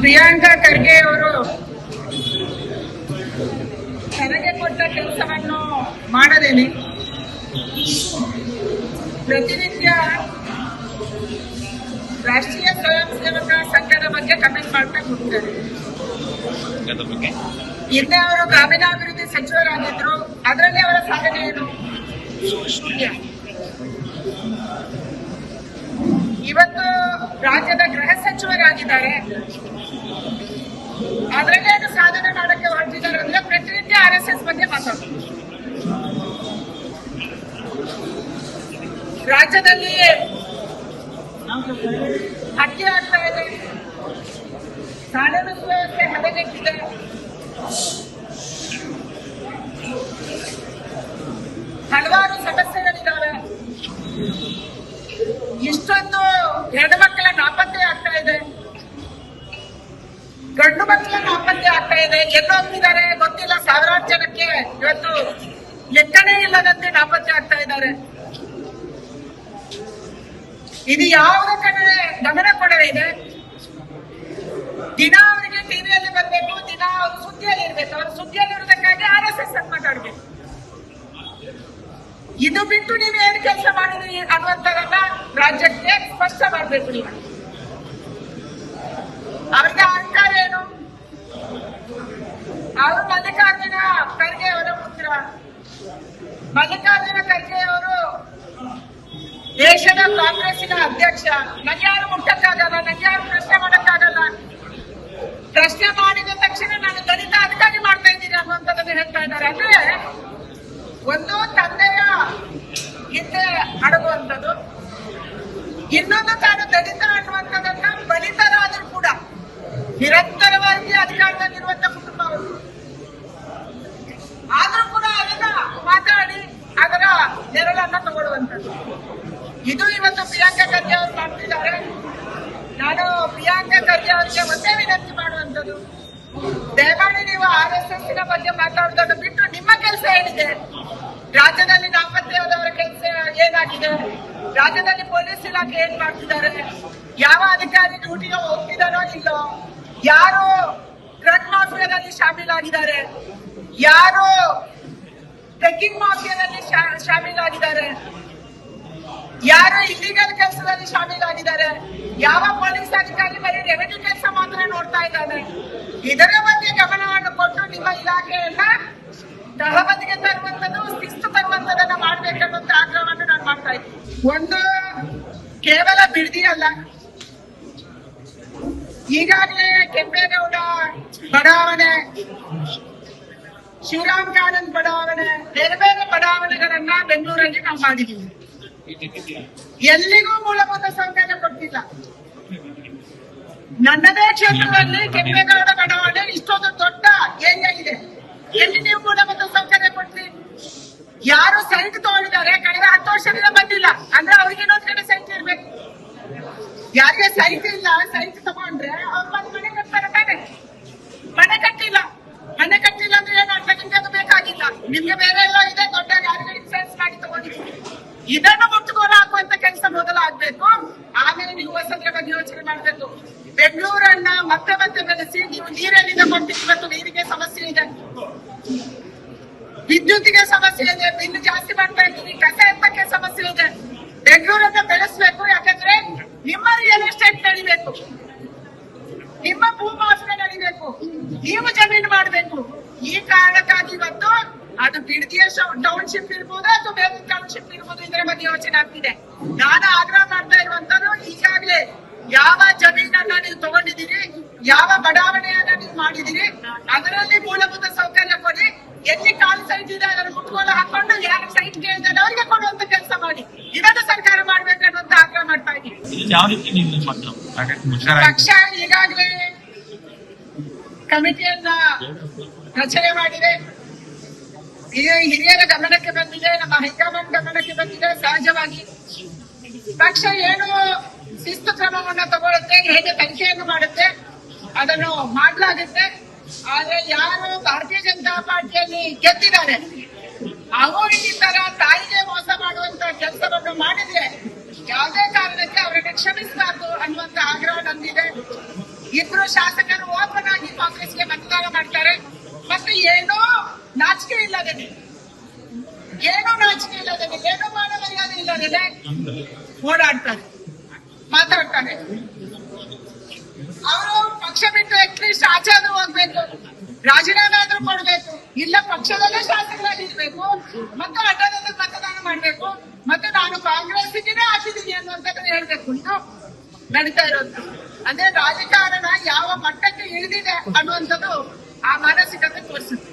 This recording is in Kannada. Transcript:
ಪ್ರಿಯಾಂಕಾ ಖರ್ಗೆ ಅವರು ತನಗೆ ಕೊಟ್ಟ ಕೆಲಸವನ್ನು ಮಾಡದೇನೆ ಪ್ರತಿನಿತ್ಯ ರಾಷ್ಟ್ರೀಯ ಸ್ವಯಂ ಸೇವಕ ಸಂಘದ ಬಗ್ಗೆ ಕಮೆಂಟ್ ಮಾಡ್ತಾ ಹೋಗ್ತಾರೆ. ಹಿಂದೆ ಅವರು ಗ್ರಾಮೀಣಾಭಿವೃದ್ಧಿ ಸಚಿವರಾಗಿದ್ರು, ಅದರಲ್ಲಿ ಅವರ ಸಾಧನೆ ಏನು? ಇವತ್ತು ರಾಜ್ಯದ ಗೃಹ ಸಚಿವರಾಗಿದ್ದಾರೆ, ಅದರಲ್ಲೇ ಸಾಧನೆ ಮಾಡಕ್ಕೆ ಹೊರಟಿದ್ದಾರೆ ಅಂದ್ರೆ ಪ್ರತಿನಿತ್ಯ RSS ಬಗ್ಗೆ ಮಾತಾಡ್ತಾರೆ. ರಾಜ್ಯದಲ್ಲಿ ಹತ್ಯೆ ಆಗ್ತಾ ಇದೆ, ಕಾನೂನು ಸುವ್ಯವಸ್ಥೆ ಹದಗೆಟ್ಟಿದೆ, ಹಲವಾರು ಸಮಸ್ಯೆಗಳಿದ್ದಾವೆ. ಇಷ್ಟೊಂದು ಹೆಣ್ಣು ಮಕ್ಕಳ ನಾಪತ್ತೆ ಆಗ್ತಾ ಇದೆ, ಗಂಡು ಮಕ್ಕಳ ನಾಪತ್ತೆ ಆಗ್ತಾ ಇದೆ. ಎಲ್ಲೋಗ್ತಿದ್ದಾರೆ ಗೊತ್ತಿಲ್ಲ. ಸಾವಿರಾರು ಜನಕ್ಕೆ ಇವತ್ತು ಲೆಕ್ಕನೇ ಇಲ್ಲದಂತೆ ನಾಪತ್ತೆ ಆಗ್ತಾ ಇದ್ದಾರೆ. ಇದು ಯಾವುದ ಕಡೆ ಗಮನ ಕೊಡದೇ ಇದೆ. ದಿನ ಅವರಿಗೆ ಟಿವಿಯಲ್ಲಿ ಬರಬೇಕು, ದಿನ ಅವರು ಸುದ್ದಿಯಲ್ಲಿ ಇರ್ಬೇಕು. ಅವರು ಸುದ್ದಿಯಲ್ಲಿ ಇರೋದಕ್ಕಾಗಿ RSS ಅಂತ ಮಾತಾಡ್ಬೇಕು. ಇದು ಬಿಟ್ಟು ನೀವು ಏನು ಕೆಲಸ ಮಾಡಿದ್ರಿ ಅನ್ನುವಂಥದ್ದನ್ನ ರಾಜ್ಯಕ್ಕೆ ಸ್ಪಷ್ಟ ಮಾಡಬೇಕು. ನೀವು ಅವ್ರಿಗೆ ಅಧಿಕಾರ ಏನು? ಅವರು ಮಲ್ಲಿಕಾರ್ಜುನ ಖರ್ಗೆ ಅವರ ಪುತ್ರ. ಮಲ್ಲಿಕಾರ್ಜುನ ಖರ್ಗೆ ಅವರು ದೇಶದ ಕಾಂಗ್ರೆಸ್ಸಿನ ಅಧ್ಯಕ್ಷ. ನಂಗೆ ಯಾರು ಮುಟ್ಟಕ್ಕಾಗಲ್ಲ, ನಂಗೆ ಯಾರು ಪ್ರಶ್ನೆ ಮಾಡಕ್ಕಾಗಲ್ಲ. ಪ್ರಶ್ನೆ ಮಾಡಿದ ತಕ್ಷಣ ನಾನು ದಲಿತ ಅಧಿಕಾರಿ ಮಾಡ್ತಾ ಇದ್ದೀನಿ ಅನ್ನುವಂಥದ್ದನ್ನು ಹೇಳ್ತಾ ಇದ್ದಾರೆ. ಅಂದ್ರೆ ಒಂದು ತಂದೆಯ ಹಿಂದೆ ಅಡಗುವಂಥದ್ದು, ಇನ್ನೊಂದು ತಾನು ದಲಿತ ಅನ್ನುವಂಥದ್ದನ್ನ ಬಲಿತರಾದ್ರೂ ಕೂಡ ನಿರಂತರವಾಗಿ ಅಧಿಕಾರದಲ್ಲಿರುವಂತ ಕುಟುಂಬ ಅವರು. ಆದ್ರೂ ಕೂಡ ಅದನ್ನ ಮಾತಾಡಿ ಅದರ ನೆರಳನ್ನ ತಗೊಳ್ಳುವಂಥದ್ದು. ಇದು ಇವತ್ತು ಪ್ರಿಯಾಂಕಾ ಖರ್ಗೆ ಅವರು ಮಾಡ್ತಿದ್ದಾರೆ. ನಾನು ಪ್ರಿಯಾಂಕಾ ಖರ್ಗೆ ಅವರಿಗೆ ಒಂದೇ ವಿನಂತಿ ಮಾಡುವಂಥದ್ದು, ದಯಮಾಡಿ ನೀವು RSS ಬಗ್ಗೆ ಮಾತಾಡೋದನ್ನು ಬಿಟ್ಟು ನಿಮ್ಮ ಕೆಲಸ ಏನಿದೆ, ರಾಜ್ಯದಲ್ಲಿ ನಾಪತ್ತೆಯಾದವರ ಕೆಲಸ ಏನಾಗಿದೆ, ರಾಜ್ಯದಲ್ಲಿ ಪೊಲೀಸ್ ಇಲಾಖೆ ಏನ್ ಮಾಡ್ತಿದ್ದಾರೆ, ಯಾವ ಅಧಿಕಾರಿ ಡ್ಯೂಟಿಗೆ ಹೋಗ್ತಿದಾರೋ ಇಲ್ಲೋ, ಯಾರು ಡ್ರಗ್ ಮಾಫಿಯಾದಲ್ಲಿ ಶಾಮೀಲಾಗಿದ್ದಾರೆ, ಯಾರು ಟ್ರೆಕ್ಕಿಂಗ್ ಮಾಫಿಯಾದಲ್ಲಿ ಶಾಮೀಲಾಗಿದ್ದಾರೆ, ಯಾರು ಇಲ್ಲಿಗಲ್ ಕೆಲಸದಲ್ಲಿ ಶಾಮೀಲಾಗಿದ್ದಾರೆ, ಯಾವ ಪೊಲೀಸ್ ಅಧಿಕಾರಿ ಬರೀ ರೆವೆನ್ಯೂ ಕೆಲಸ ಮಾತ್ರ ನೋಡ್ತಾ ಇದ್ದಾನೆ, ಇದರ ಬಗ್ಗೆ ಗಮನವನ್ನು ಕೊಟ್ಟು ನಿಮ್ಮ ಇಲಾಖೆಯನ್ನ ತಹಬದಿಗೆ ತರುವಂತದ್ದು, ಶಿಸ್ತು ತರುವಂತದನ್ನ ಮಾಡ್ಬೇಕನ್ನುವಂತ ಆಗ್ರಹವನ್ನು ನಾನು ಮಾಡ್ತಾ ಇದ್ದೀನಿ. ಒಂದು ಕೇವಲ ಬಿಡದಿ ಅಲ್ಲ, ಈಗಾಗಲೇ ಕೆಂಪೇಗೌಡ ಬಡಾವಣೆ, ಶಿವರಾಮ್ ಕಾನಂದ್ ಬಡಾವಣೆ, ಬೇರೆ ಬೇರೆ ಬಡಾವಣೆಗಳನ್ನ ಬೆಂಗಳೂರಲ್ಲಿ ನಾವು ಮಾಡಿದ್ದೀವಿ. ಎಲ್ಲಿಗೂ ಮೂಲಭೂತ ಸೌಕರ್ಯ ಕೊಟ್ಟಿಲ್ಲ. ನನ್ನದೇ ಕ್ಷೇತ್ರದಲ್ಲಿ ಕೆಂಪೇಗೌಡ ಬಡಾವಣೆ ಇಷ್ಟೊಂದು ದೊಡ್ಡ ಏರಿಯಾ ಇದೆ, ಎಲ್ಲಿ ನೀವು ಮೂಲಭೂತ ಸೌಕರ್ಯ ಕೊಡ್ತೀರಿ? ಯಾರು ಸೈಟ್ ತಗೊಂಡಿದ್ದಾರೆ ಕಳೆದ 10 ವರ್ಷದಿಂದ ಬಂದಿಲ್ಲ ಅಂದ್ರೆ ಅವ್ರಿಗೆ ಇನ್ನೊಂದ್ ಕಡೆ ಸೈಟ್ ಇರ್ಬೇಕು. ಯಾರಿಗೆ ಸೈಟ್ ಇಲ್ಲ, ಸೈಟ್ ತಗೊಂಡ್ರೆ ಅವ್ರು ಬಂದು ಮನೆ ಕಟ್ತಾರೆ ತಾನೆ. ಮನೆ ಕಟ್ಟಿಲ್ಲ ಅಂದ್ರೆ ಏನಾಗ್ತದೆ? ನಿಮ್ಗೆ ಅದು ಬೇಕಾಗಿಲ್ಲ, ನಿಮ್ಗೆ ಬೇರೆ ಎಲ್ಲ ಇದೆ, ದೊಡ್ಡ ಯಾರಿಗೆ ಇನ್ಸೂರೆನ್ಸ್ ಮಾಡಿ ತಗೊಂಡಿದ್ದೀವಿ. ಇದನ್ನು ಮುಟ್ಟುಗೋಲು ಹಾಕುವಂತ ಕೆಲಸ ಮೊದಲು ಆಗ್ಬೇಕು. ಆಮೇಲೆ ನೀವು ವಸತಿಯ ಬಗ್ಗೆ ಯೋಚನೆ ಮಾಡ್ಬೇಕು. ಬೆಂಗಳೂರನ್ನ ಮತ್ತೆ ಮತ್ತೆ ಬೆಳೆಸಿ ನೀವು ನೀರೆಲ್ಲಿಂದ ಕೊಡ್ತೀವಿ. ಇವತ್ತು ನೀರಿಗೆ ಸಮಸ್ಯೆ ಇದೆ, ವಿದ್ಯುತ್ತಿಗೆ ಸಮಸ್ಯೆ ಇದೆ, ಬಿಲ್ ಜಾಸ್ತಿ ಮಾಡ್ತಾ ಇದ್ದೀವಿ, ಕಸ ಎತ್ತಕ್ಕೆ ಸಮಸ್ಯೆ ಇದೆ. ಬೆಂಗಳೂರನ್ನ ಬೆಳೆಸಬೇಕು. ಯಾಕಂದ್ರೆ ನಿಮ್ಮ ರಿಯಲ್ ಎಸ್ಟೇಟ್ ನಡಿಬೇಕು, ನಿಮ್ಮ ಭೂಮಾಫಿಯಾ ನಡಿಬೇಕು, ನೀವು ಜಮೀನು ಮಾಡಬೇಕು. ಈ ಕಾರಣಕ್ಕಾಗಿ ಇವತ್ತು ಅದು ಬಿಡದಿಯ ಟೌನ್ಶಿಪ್ ಇರ್ಬೋದು ಅಥವಾ ಬೇರೆ ಟೌನ್ಶಿಪ್ ಇರ್ಬೋದು, ಇದರ ಬಗ್ಗೆ ಯೋಚನೆ ಆಗ್ತಿದೆ. ನಾನು ಆಗ್ರಹ ಮಾಡ್ತಾ ಇರುವಂತದ್ದು, ಈಗಾಗಲೇ ಯಾವ ಜಮೀನನ್ನ ನೀವು ತಗೊಂಡಿದ್ದೀರಿ, ಯಾವ ಬಡಾವಣೆಯನ್ನ ನೀವು ಮಾಡಿದಿರಿ, ಅದರಲ್ಲಿ ಮೂಲಭೂತ ಸೌಕರ್ಯ ಕೊಡಿ. ಎಲ್ಲಿ ಕಾಲು ಸೈಟ್ ಇದೆ ಅದನ್ನು ಮುಟ್ಕೊಂಡು ಹಾಕೊಂಡು ಯಾರು ಸೈಟ್ ಕೇಳಿದ್ರೆ ಅವರಿಗೆ ಕೊಡುವಂತ ಕೆಲಸ ಮಾಡಿ. ಇದನ್ನು ಸರ್ಕಾರ ಮಾಡ್ಬೇಕನ್ನುವಂತ ಆಗ್ರಹ ಮಾಡ್ತಾ ಇದ್ದೀವಿ. ಪಕ್ಷ ಈಗಾಗಲೇ ಕಮಿಟಿಯನ್ನ ರಚನೆ ಮಾಡಿದೆ. ಹಿರಿಯರ ಗಮನಕ್ಕೆ ಬಂದಿದೆ, ನಮ್ಮ ಹೈಕಮಾಂಡ್ ಗಮನಕ್ಕೆ ಬಂದಿದೆ. ಸಹಜವಾಗಿ ಪಕ್ಷ ಏನು ಶಿಸ್ತು ಕ್ರಮವನ್ನ ತಗೊಳುತ್ತೆ, ಹೇಗೆ ತನಿಖೆಯನ್ನು ಮಾಡುತ್ತೆ ಅದನ್ನು ಮಾಡಲಾಗುತ್ತೆ. ಆದ್ರೆ ಯಾರು ಭಾರತೀಯ ಜನತಾ ಪಾರ್ಟಿಯಲ್ಲಿ ಗೆದ್ದಿದ್ದಾರೆ ಅವರು ಈ ತರ ತಾಯಿಗೆ ಮೋಸ ಮಾಡುವಂತ ಕೆಲಸವನ್ನು ಮಾಡಿದ್ರೆ ಯಾವುದೇ ಕಾರಣಕ್ಕೆ ಅವರನ್ನು ಕ್ಷಮಿಸಬಾರ್ದು ಅನ್ನುವಂತ ಆಗ್ರಹ ನಂದಿದೆ. ಇಬ್ರು ಶಾಸಕರು ಓಪನ್ ಆಗಿ ಕಾಂಗ್ರೆಸ್ಗೆ ಮತದಾನ ಮಾಡ್ತಾರೆ. ಮತ್ತೆ ಏನೋ ನಾಚಿಕೆ ಇಲ್ಲದೆ, ಏನೋ ನಾಚಿಕೆ ಇಲ್ಲದೆ, ಏನೋ ಮಾನವೀಯತೆ ಇಲ್ಲದೆ ಓಡಾಡ್ತಾರೆ, ಮಾತಾಡ್ತಾರೆ. ಅವರು ಪಕ್ಷ ಬಿಟ್ಟು ಅಟ್ಲೀಸ್ಟ್ ಆಚೆ ಆದ್ರೂ ಹೋಗ್ಬೇಕು, ರಾಜೀನಾಮೆ ಆದ್ರೂ ಕೊಡ್ಬೇಕು, ಇಲ್ಲ ಪಕ್ಷದಲ್ಲೇ ಶಾಸಕರಾಗಿರ್ಬೇಕು, ಮತ್ತೆ ಅಡ್ಡದಲ್ಲಿ ಮತದಾನ ಮಾಡ್ಬೇಕು, ಮತ್ತೆ ನಾನು ಕಾಂಗ್ರೆಸ್ಗೆ ಹಾಕಿದ್ದೀನಿ ಅನ್ನುವಂಥದ್ದನ್ನ ಹೇಳ್ಬೇಕು. ಇದು ನಡೀತಾ ಇರೋದು. ಅಂದ್ರೆ ರಾಜಕಾರಣ ಯಾವ ಮಟ್ಟಕ್ಕೆ ಇಳಿದಿದೆ ಅನ್ನುವಂಥದ್ದು ಆ ಮಾನಸಿಕತೆ ತೋರಿಸುತ್ತೆ.